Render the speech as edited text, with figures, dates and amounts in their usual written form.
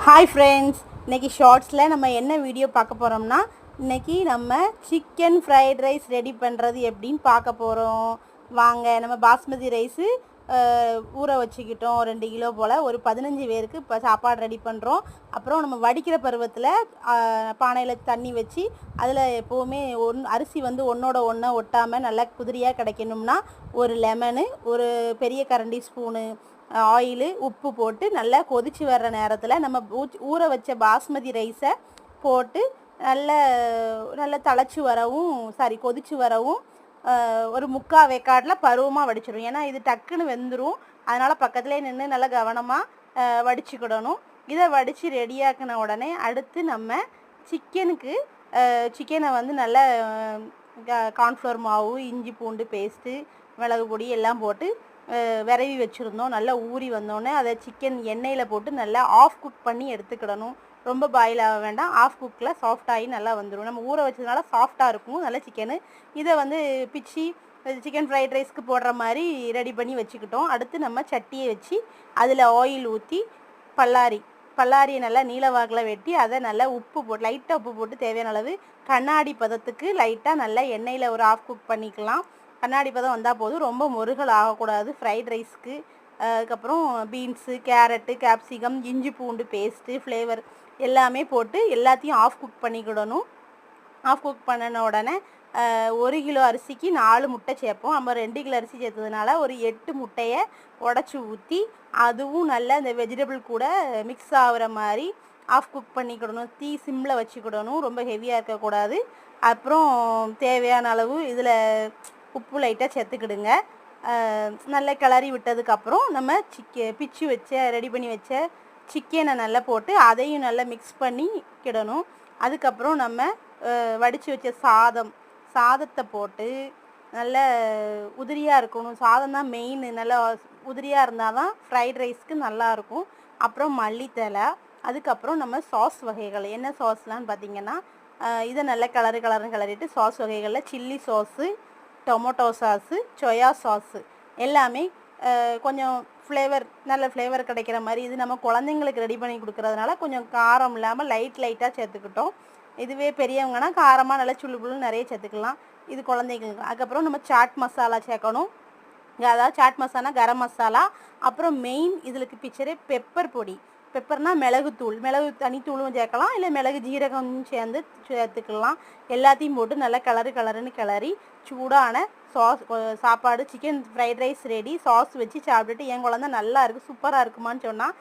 Hi friends, இன்றைக்கி ஷார்ட்ஸில் நம்ம என்ன வீடியோ பார்க்க போகிறோம்னா, இன்றைக்கி நம்ம சிக்கன் ஃப்ரைட் ரைஸ் ரெடி பண்ணுறது எப்படின்னு பார்க்க போகிறோம். வாங்க. நம்ம பாஸ்மதி ரைஸு ஊற வச்சுக்கிட்டோம் 2 கிலோ போல். ஒரு 15 பேருக்கு இப்போ சாப்பாடு ரெடி பண்ணுறோம். அப்புறம் நம்ம வடிக்கிற பருவத்தில் பானையில் தண்ணி வச்சு அதில் எப்போவுமே அரிசி வந்து ஒன்றோட ஒன்று ஒட்டாமல் நல்லா குதிரியாக கிடைக்கணும்னா ஒரு லெமனு, ஒரு பெரிய கரண்டி ஸ்பூனு ஆயிலு, உப்பு போட்டு நல்லா கொதித்து வர்ற நேரத்தில் நம்ம ஊற வச்ச பாஸ்மதி ரைஸை போட்டு நல்லா கொதித்து வரவும் ஒரு 3/4 வேக்காட்டில் பருவமாக வடிச்சிடும். ஏன்னா இது டக்குன்னு வெந்துடும். அதனால் பக்கத்துலேயே நின்று நல்லா கவனமாக வடிச்சுக்கிடணும். இதை வடித்து ரெடியாக்கின உடனே அடுத்து நம்ம சிக்கனை வந்து நல்லா கார்ன்ஃப்ளவர் மாவு, இஞ்சி பூண்டு பேஸ்ட்டு, மிளகு பொடி எல்லாம் போட்டு விரவி வச்சுருந்தோம். நல்லா ஊறி வந்தோடனே அதை சிக்கன் எண்ணெயில் போட்டு நல்லா ஆஃப் குக் பண்ணி எடுத்துக்கிடணும். ரொம்ப பாயில் ஆக வேண்டாம். ஆஃப் குக்கில் சாஃப்டாகி நல்லா வந்துடும். நம்ம ஊற வச்சதுனால சாஃப்டாக இருக்கும் நல்ல சிக்கனு. இதை வந்து பிச்சு சிக்கன் ஃப்ரைட் ரைஸ்க்கு போடுற மாதிரி ரெடி பண்ணி வச்சுக்கிட்டோம். அடுத்து நம்ம சட்டியை வச்சு அதில் ஆயில் ஊற்றி பல்லாரியை நல்லா நீளவாக்கில் வெட்டி அதை நல்லா லைட்டாக உப்பு போட்டு தேவையான அளவு கண்ணாடி பதத்துக்கு லைட்டாக நல்லா எண்ணெயில் ஒரு ஆஃப் குக் பண்ணிக்கலாம். கண்ணாடி பதம் வந்தால் போதும், ரொம்ப முருகல் ஆகக்கூடாது ஃப்ரைட் ரைஸ்க்கு. அதுக்கப்புறம் பீன்ஸு, கேரட்டு, கேப்சிகம், இஞ்சி பூண்டு பேஸ்ட்டு, ஃப்ளேவர் எல்லாமே போட்டு எல்லாத்தையும் ஆஃப் குக் பண்ணிக்கிடணும். ஆஃப் குக் பண்ணின உடனே 1 கிலோ அரிசிக்கு 4 முட்டை சேர்ப்போம். நம்ம 2 கிலோ அரிசி சேர்த்ததுனால ஒரு 8 முட்டையை உடச்சி ஊற்றி அதுவும் நல்லா இந்த வெஜிடபிள் கூட மிக்ஸ் ஆகிற மாதிரி ஆஃப் குக் பண்ணிக்கிடணும். தீ சிம்மில் வச்சுக்கிடணும், ரொம்ப ஹெவியாக இருக்கக்கூடாது. அப்புறம் தேவையான அளவு இதில் உப்பு லைட்டாக சேர்த்துக்கிடுங்க. நல்லா கிளறி விட்டதுக்கப்புறம் நம்ம ரெடி பண்ணி வச்ச சிக்கனை நல்லா போட்டு அதையும் நல்லா மிக்ஸ் பண்ணிக்கிடணும். அதுக்கப்புறம் நம்ம வடித்து வச்ச சாதத்தை போட்டு நல்ல உதிரியாக இருக்கணும். சாதம் தான் மெயின். நல்லா உதிரியாக இருந்தால் தான் ஃப்ரைட் ரைஸ்க்கு நல்லாயிருக்கும். அப்புறம் மல்லித்தலை, அதுக்கப்புறம் நம்ம சாஸ் வகைகள் என்ன சாஸ்லான்னு பார்த்திங்கன்னா, இதை நல்லா கிளறிட்டு சாஸ் வகைகளில் chilli sauce, tomato sauce, soya sauce எல்லாமே கொஞ்சம் நல்ல ஃப்ளேவர் கிடைக்கிற மாதிரி. இது நம்ம குழந்தைங்களுக்கு ரெடி பண்ணி கொடுக்குறதுனால கொஞ்சம் காரம் இல்லாமல் லைட்டாக சேர்த்துக்கிட்டோம். இதுவே பெரியவங்கன்னா காரமாக நல்லா சுள்ளுப்புள்ளுன்னு நிறைய சேர்த்துக்கலாம். இது குழந்தைங்களுக்கு. அதுக்கப்புறம் நம்ம சாட் மசாலா சேர்க்கணும். அதாவது சாட் மசாலா, கரம் மசாலா, அப்புறம் மெயின் இதுக்கு பிக்சரே பெப்பர் பொடி. பெப்பர்னால் மிளகு தனித்தூளும் சேர்க்கலாம், இல்லை மிளகு ஜீரகம் சேர்த்துக்கலாம். எல்லாத்தையும் போட்டு நல்லா கலருன்னு கிளறி சூடான சாப்பாடு chicken fried rice ready. Sauce வச்சு சாப்பிட்டுட்டு என் குழந்தை நல்லா இருக்குது, சூப்பராக இருக்குமான்னு சொன்னால்